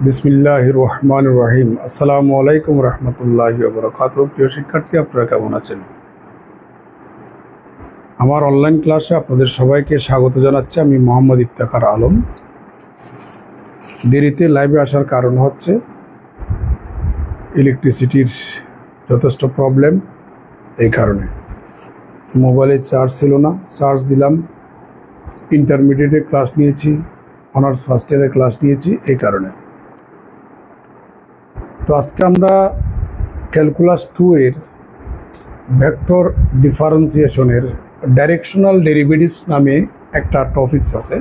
বিসমিল্লাহির রহমানির রহিম। আসসালামু আলাইকুম রহমতুল্লাহি ওয়া বারাকাতুহু। প্রিয় শিক্ষার্থী, আপনারা কেমন আছেন? আমার অনলাইন ক্লাসে আপনাদের সবাইকে স্বাগত জানাচ্ছি। আমি মোহাম্মদ ইফতেখার আলম। দেরিতে লাইভে আসার কারণ হচ্ছে ইলেকট্রিসিটির যথেষ্ট প্রবলেম। এই কারণে মোবাইলে চার্জ ছিল না, চার্জ দিলাম। ইন্টারমিডিয়েটে ক্লাস নিয়েছি, অনার্স ফার্স্ট ইয়ারে ক্লাস নিয়েছি, এই কারণে। তো আজকে আমরা ক্যালকুলাস 2 এর ভেক্টর ডিফারেন্সিয়েশনের ডাইরেকশনাল ডেরিভেটিভস নামে একটা টপিকস আছে,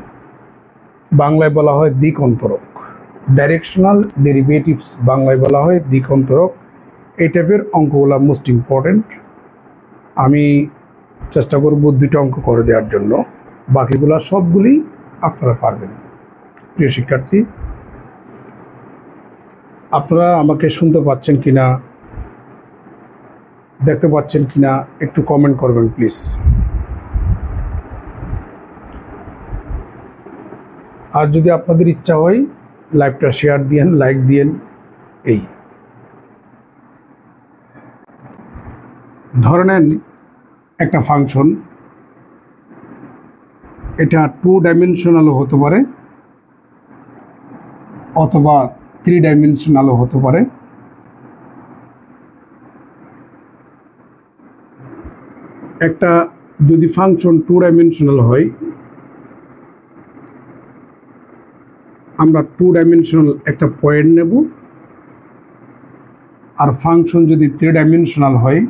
বাংলায় বলা হয় দিক অন্তরক। ডাইরেকশনাল ডেরিভেটিভস বাংলায় বলা হয় দিক অন্তরক। এই টাইপের অঙ্কগুলো মোস্ট ইম্পর্টেন্ট। আমি চেষ্টা করব 2টা অঙ্ক করে দেওয়ার জন্য, বাকিগুলো সবগুলি আপনারা পারবেন। প্রিয় শিক্ষার্থী, আপনারা আমাকে শুনতে পাচ্ছেন কিনা, দেখতে পাচ্ছেন কিনা একটু কমেন্ট করবেন প্লিজ। আর যদি আপনাদের ইচ্ছা হয় লাইভটা শেয়ার দিয়েন, লাইক দিয়েন। এই ধরে নেন একটা ফাংশন, এটা 2 ডাইমেনশনালও হতে পারে অথবা 3 ডাইমেনশনালও হতে পারে। একটা যদি ফাংশন 2 ডাইমেনশনাল হয়, আমরা 2 ডাইমেনশনাল একটা পয়েন্ট নেব। আর ফাংশন যদি 3 ডাইমেনশনাল হয়,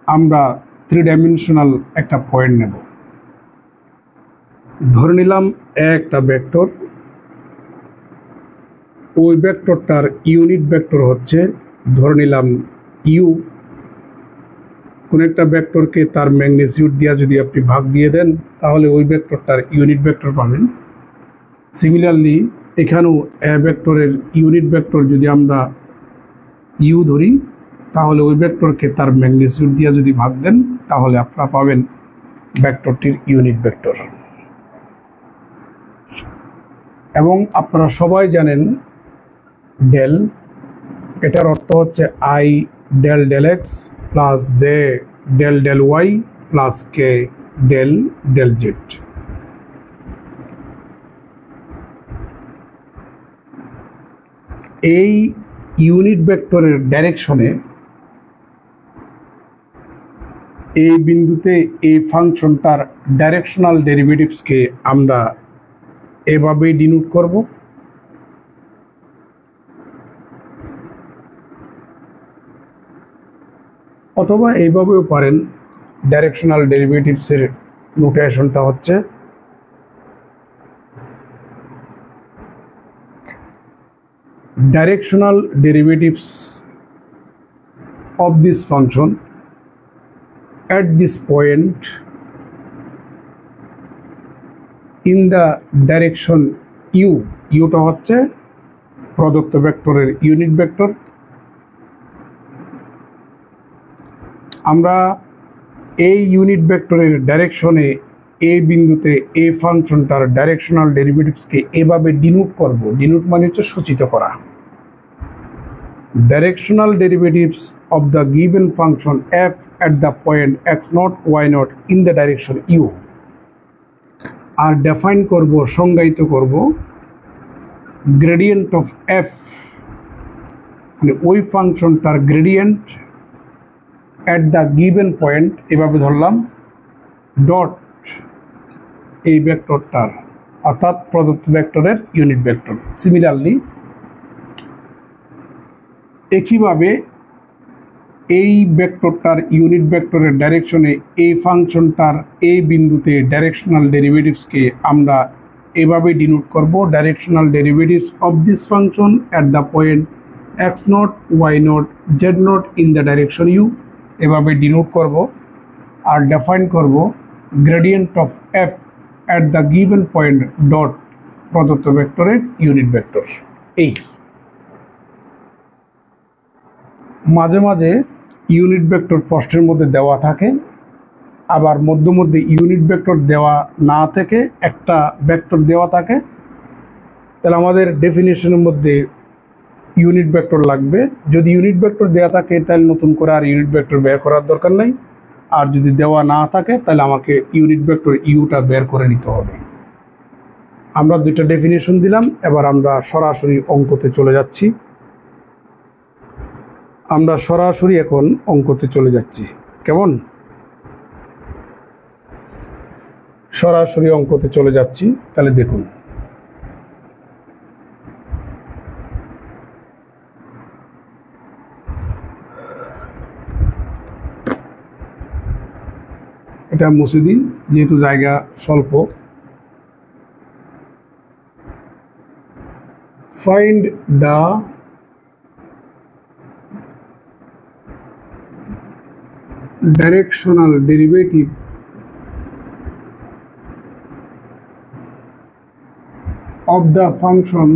আমরা 3 ডাইমেনশনাল একটা পয়েন্ট নেব। ধরে নিলাম একটা ভেক্টর, ওই ভেক্টরটার ইউনিট ভেক্টর হচ্ছে, ধরে নিলাম ইউ। কোন একটা ভেক্টরকে তার ম্যাগনিটিউড দিয়ে যদি আপনি ভাগ দিয়ে দেন, তাহলে ওই ভেক্টরটার ইউনিট ভেক্টর পাবেন। সিমিলারলি এখানেও এ ভেক্টরের ইউনিট ভেক্টর যদি আমরা ইউ ধরি, তাহলে ওই ভেক্টরকে তার ম্যাগনিটিউড দিয়ে যদি ভাগ দেন, তাহলে আপনারা পাবেন ভেক্টরটির ইউনিট ভেক্টর। এবং আপনারা সবাই জানেন ডেল, এটার অর্থ হচ্ছে i del del x plus J del del y plus k del del z. এই ইউনিট ভেক্টরের ডাইরেকশনে এই বিন্দুতে এই ফাংশনটার ডাইরেকশনাল ডেরিভেটিভসকে আমরা এভাবেই ডিনোট করব। অথবা এইভাবেও পারেন। ডাইরেকশনাল ডেরিভেটিভসের নোটেশনটা হচ্ছে directional derivatives of this function at this point in the direction u. টা হচ্ছে প্রদত্ত ভেক্টরের ইউনিট ভেক্টর। আমরা এই ইউনিট ভেক্টরের ডাইরেকশনে এই বিন্দুতে এই ফাংশনটার ডাইরেকশনাল ডেরিভেটিভসকে এভাবে ডিনোট করব। ডিনোট মানে হচ্ছে সূচিত করা। Directional derivatives of the given function F at the point x not Y naught in the direction U. আর ডিফাইন করব, সংজ্ঞায়িত করব গ্রেডিয়েন্ট অফ এফ, মানে ওই ফাংশনটার gradient at the given point, এভাবে ধরলাম, ডট এই ভেক্টরটার অর্থাৎ প্রদত্ত ভেক্টরের ইউনিট ভেক্টর। সিমিলারলি একইভাবে এই ভেক্টরটার ইউনিট ভেক্টরের ডাইরেকশনে এই ফাংশনটার এই বিন্দুতে ডাইরেকশনাল ডেরিভেটিভসকে আমরা এভাবে ডিনোট করব। Directional derivatives of this function at the point x not Y not z not in the direction u, এভাবে ডিনোট করব। আর ডিফাইন করব gradient of f at the given point dot প্রদত্ত ভেক্টরের ইউনিট ভেক্টর। এই মাঝে মাঝে ইউনিট ভেক্টর প্রশ্নের মধ্যে দেওয়া থাকে, আবার মধ্যে মধ্যে ইউনিট ভেক্টর দেওয়া না থেকে একটা ভেক্টর দেওয়া থাকে, তাহলে আমাদের ডেফিনেশনের মধ্যে ইউনিট ভেক্টর লাগবে। যদি ইউনিট ভেক্টর দেওয়া থাকে তাহলে নতুন করে আর ইউনিট ভেক্টর বের করার দরকার নাই, আর যদি দেওয়া না থাকে তাহলে আমাকে ইউনিট ভেক্টর ইউটা বের করে নিতে হবে। আমরা দুইটা ডেফিনেশন দিলাম, এবার আমরা সরাসরি অঙ্কতে চলে যাচ্ছি। আমরা সরাসরি এখন অঙ্কতে চলে যাচ্ছি। কেমন? সরাসরি অঙ্কতে চলে যাচ্ছি। তাহলে দেখুন, এটা মুছে দিন যেহেতু জায়গা স্বল্প। Find the directional derivative of the function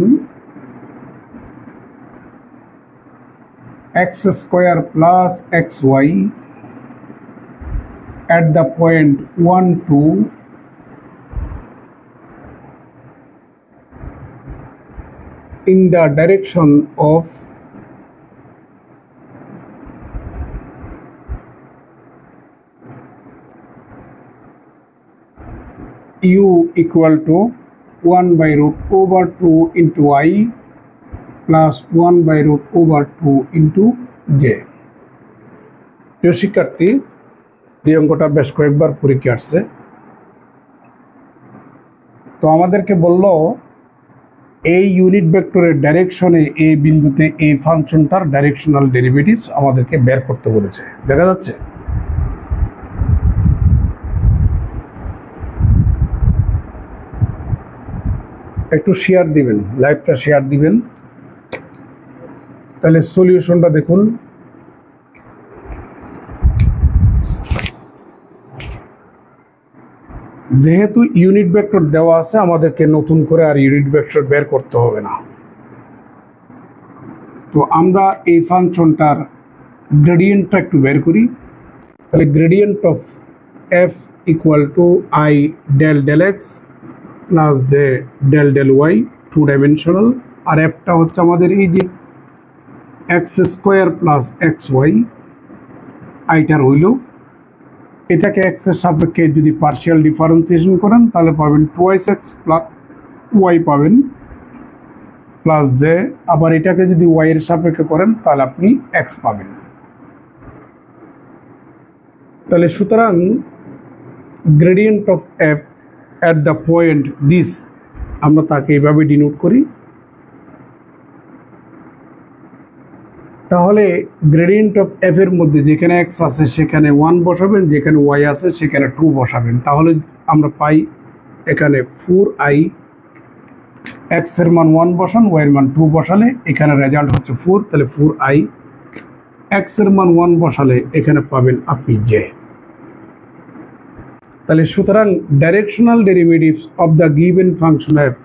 x square plus xy at the point 1, 2 in the direction of u equal to 1 by root over 2 into I plus 1 by root over 2 into j। প্রিয় শিক্ষার্থী, এই অঙ্কটা বেশ কয়েকবার পরীক্ষা আসছে। তো আমাদেরকে বলল এই ইউনিট ভেক্টরের ডাইরেকশনে এই বিন্দুতে এই ফাংশনটার ডাইরেকশনাল ডেরিভেটিভস আমাদেরকে বের করতে বলেছে। দেখা যাচ্ছে? একটু শেয়ার দিবেন, লাইভটা শেয়ার দিবেন, তাহলে সলিউশনটা দেখুন। যেহেতু ইউনিট ভেক্টর দেওয়া আছে, আমাদেরকে নতুন করে আর ইউনিট ভেক্টর বের করতে হবে না। তো আমরা এই ফাংশনটার গ্রেডিয়েন্টটা একটু বের করি। তাহলে gradient of F equal to I del del x plus J del del Y, 2 dimensional. আর এফটা হচ্ছে আমাদের এই যে X square plus X Y, আইটার হইল। এটাকে এক্সের সাপেক্ষে যদি পার্শিয়াল ডিফারেন্সিয়েশন করেন তাহলে পাবেন 2x প্লাস ওয়াই পাবেন প্লাস জে। আবার এটাকে যদি ওয়াই এর সাপেক্ষে করেন তাহলে আপনি এক্স পাবেন। তাহলে সুতরাং gradient of f at the point this, আমরা তাকে এইভাবে ডিনোট করি। তাহলে গ্রেডিয়েন্ট অফ এফ এর মধ্যে যেখানে এক্স আছে সেখানে 1 বসাবেন, যেখানে ওয়াই আছে সেখানে 2 বসাবেন। তাহলে আমরা পাই এখানে 4i, এক্স এর মান 1 বসান, ওয়াই এর মান 2 বসালে এখানে রেজাল্ট হচ্ছে 4। তাহলে 4i, এক্স এর মান 1 বসালে এখানে পাবেন আপনি জে। তাহলে সুতরাং directional derivatives of the given function F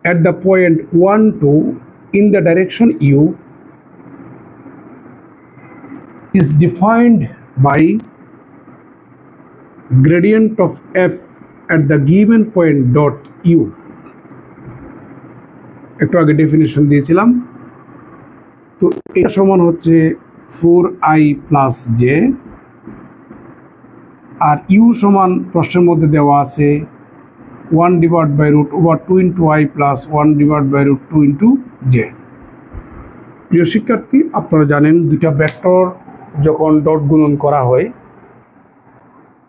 at the point 1, 2 in the direction u is defined by gradient of f at the given point dot u। একটু আগে ডেফিনিশন দিয়েছিলাম। তো এটা সমান হচ্ছে 4i plus J, are you সমান প্রশ্নের মধ্যে দেওয়া আছে 1 divided by root over 2 into I plus 1 divided by root 2 into j। প্রিয় শিক্ষার্থী, আপনারা জানেন দুইটা ভেক্টর যখন ডট গুণন করা হয়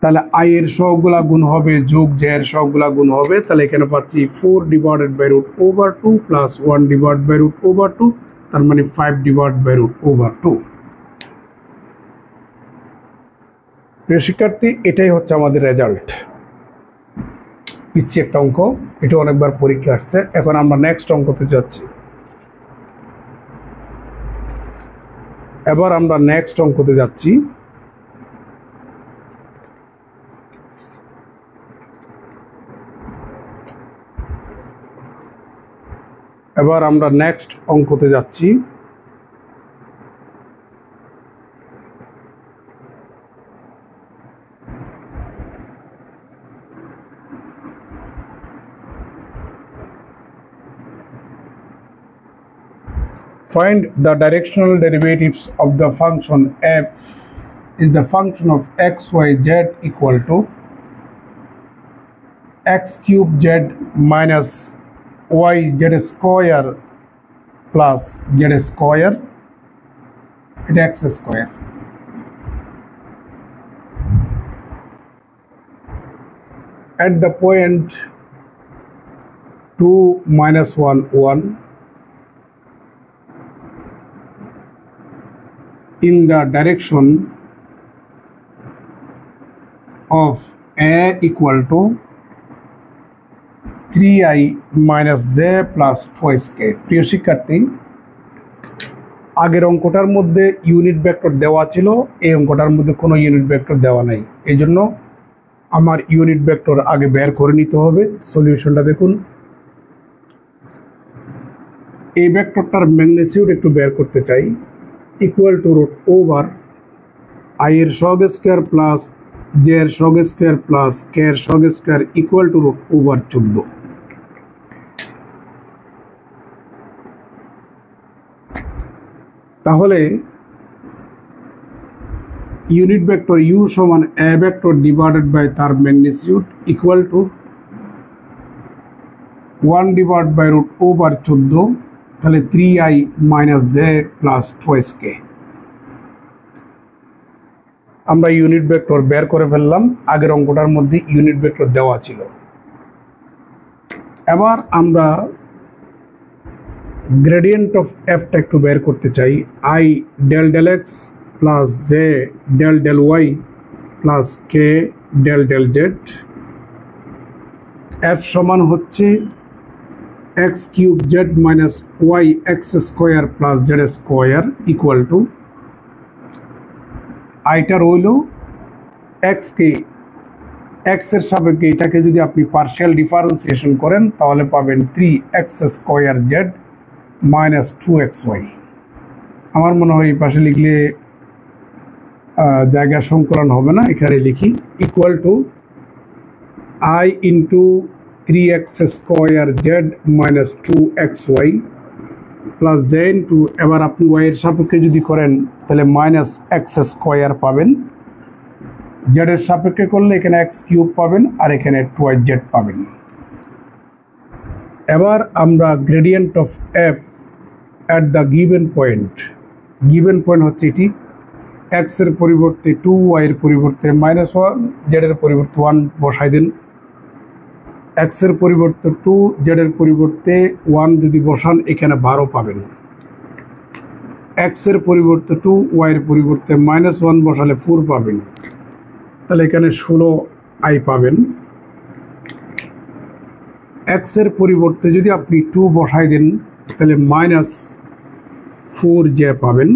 তাহলে I এর সহগগুলা গুণ হবে যোগ j এর সহগগুলা গুণ হবে। তাহলে এখানে পাচ্ছি 4 divided by root over 2 plus 1 divided by root over 2, তার মানে 5 divided by root over 2। প্রিয় শিক্ষার্থী, এটাই হচ্ছে আমাদের রেজাল্ট। পিচ্ছি একটা অঙ্ক, এটা অনেকবার পরীক্ষা আসছে। এখন আমরা নেক্সট অঙ্কতে যাচ্ছি। এবার আমরা নেক্সট অঙ্কতে যাচ্ছি। এবার আমরা নেক্সট অঙ্কতে যাচ্ছি। Find the directional derivatives of the function f is the function of x, y, z equal to x cube z minus y z square plus z square and x square. At the point 2 minus 1 1 in the direction of a equal to 3i minus j plus twice k. প্রিয় শিক্ষার্থী, আগের অঙ্কটার মধ্যে unit vector দেওয়া ছিল, এই অঙ্কটার মধ্যে কোনো unit vector দেওয়া নাই। এই জন্য আমার ইউনিট ভেক্টর আগে বের করে নিতে হবে। সলিউশনটা দেখুন। এই ভেক্টরটার ম্যাগনিটিউড একটু বের করতে চাই। Equal to root over i এর সহগ স্কোয়ার প্লাস জে এর সহগ স্কোয়ার প্লাস কে এর সহগ square equal to root over 14। তাহলে ইউনিট ভেক্টর ইউ সমান এ ভেক্টর ডিভাইডেড বাই তার magnitude equal to 1 divide by root over 14। তাহলে 3i minus J plus twice K. আমরা unit vector বের করে ফেললাম। আগের অঙ্কটার মধ্যে ইউনিট ভেক্টর দেওয়া ছিল। এবার আমরা গ্রেডিয়েন্ট অফ এফটা একটু বের করতে চাই। I del del x plus J del del y plus k del del z. F সমান হচ্ছে x cube z minus y x square plus z square equal to আইটা রইল এক্সকে এক্সের সাপেক্ষে এটাকে যদি আপনি পার্শিয়াল ডিফারেন্সিয়েশন করেন তাহলে পাবেন 3x square Z minus 2xy। আমার মনে হয় এই পাশে লিখলে জায়গা সংকলন হবে না, এখানে লিখি equal to I into 3x square Z minus 2xy plus J into, এবার আপনি ওয়াইয়ের সাপেক্ষে যদি করেন তাহলে মাইনাস এক্স স্কোয়ার পাবেন। জেডের সাপেক্ষে করলে এখানে এক্স কিউব পাবেন আর এখানে 2z পাবেন। এবার আমরা gradient of f at the given point, given point হচ্ছে এটি, এক্স এর পরিবর্তে 2, ওয়াইয়ের পরিবর্তে -1, জেডের পরিবর্তে 1 বসাই দিন। এক্স এর পরিবর্তে 2, জেডের পরিবর্তে 1 যদি বসান এখানে 12 পাবেন। এক্স এর পরিবর্তে 2, ওয়াইয়ের পরিবর্তে -1 বসালে 4 পাবেন। তাহলে এখানে 16i পাবেন। এক্স এর পরিবর্তে যদি আপনি 2 বসাই দেন তাহলে -4j পাবেন।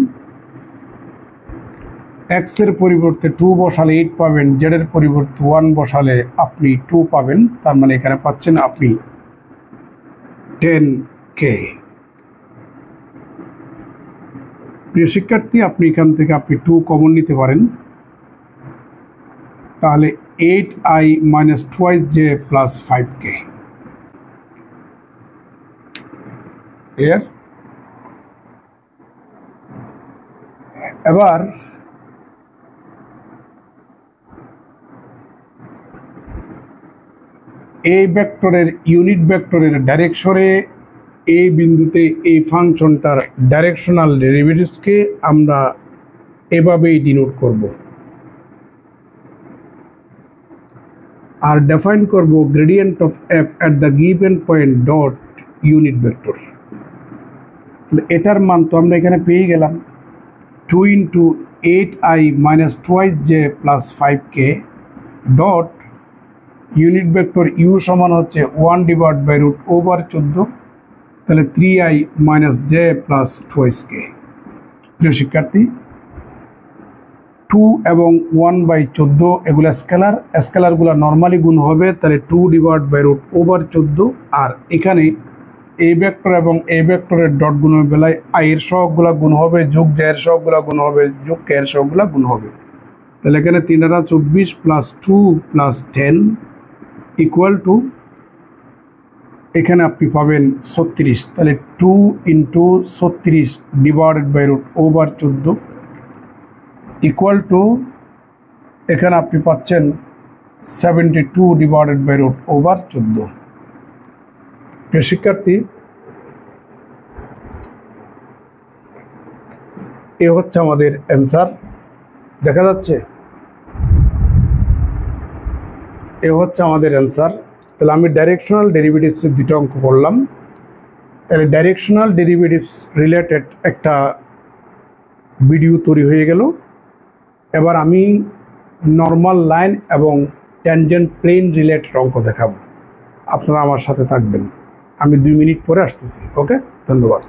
এক্স এর পরিবর্তে 2 বসালে 8 পাবেন, জেডের পরিবর্তে 1 বসালে আপনি 2 পাবেন। তার মানে এখানে পাচ্ছেন আপনি 10k। প্রিয় শিক্ষার্থী, আপনি এখান থেকে আপনি 2 কমন নিতে পারেন। তাহলে 8i minus 2j plus 5k। Clear? এবার এই ভেক্টরের ইউনিট ভেক্টরের ডাইরেকশনে এই বিন্দুতে এই ফাংশনটার ডাইরেকশনাল ডেরিভেটিভসকে আমরা এভাবেই ডিনোট করব আর ডিফাইন করব gradient of f at the given point dot unit vector. এটার মান তো আমরা এখানে পেয়ে গেলাম 2 into 8i minus 2j plus 5k dot unit vector you সমান হচ্ছে 1 ডিভাইড বাই রুট ওভার 14। তাহলে 3i minus j plus 2k। প্রিয় শিক্ষার্থী, 2 এবং 1/14 এগুলো স্কেলার, স্কেলারগুলো নর্মালি গুণ হবে। তাহলে 2 ডিভাইড বাই রুট ওভার 14। আর এখানে এই ভেক্টর এবং এই ভেক্টরের ডট গুণের বেলায় আই এর সহগগুলো গুণ হবে, যোগ জে এর সহগগুলো গুণ হবে, যোগ কে এর সহগগুলো গুণ হবে। তাহলে এখানে 3 দ্বারা 24 প্লাস 2 প্লাস 10 ইকুয়াল টু এখানে আপনি পাবেন 36, তাহলে 2 into 36 divided by root over 14 equal to এখানে আপনি পাচ্ছেন 72 ডিভাইডেড বাই রুট ওভার 14। প্রিয় শিক্ষার্থী, এ হচ্ছে আমাদের অ্যান্সার। দেখা যাচ্ছে এ হচ্ছে আমাদের অ্যান্সার। তাহলে আমি ডাইরেকশনাল ডেরিভেটিভসের দুটো অঙ্ক করলাম। তাহলে ডাইরেকশনাল ডেরিভেটিভস রিলেটেড একটা ভিডিও তৈরি হয়ে গেল। এবার আমি নর্মাল লাইন এবং ট্যানজেন্ট প্লেন রিলেটেড অঙ্ক দেখাবো। আপনারা আমার সাথে থাকবেন। আমি 2 মিনিট পরে আসতেছি। ওকে, ধন্যবাদ।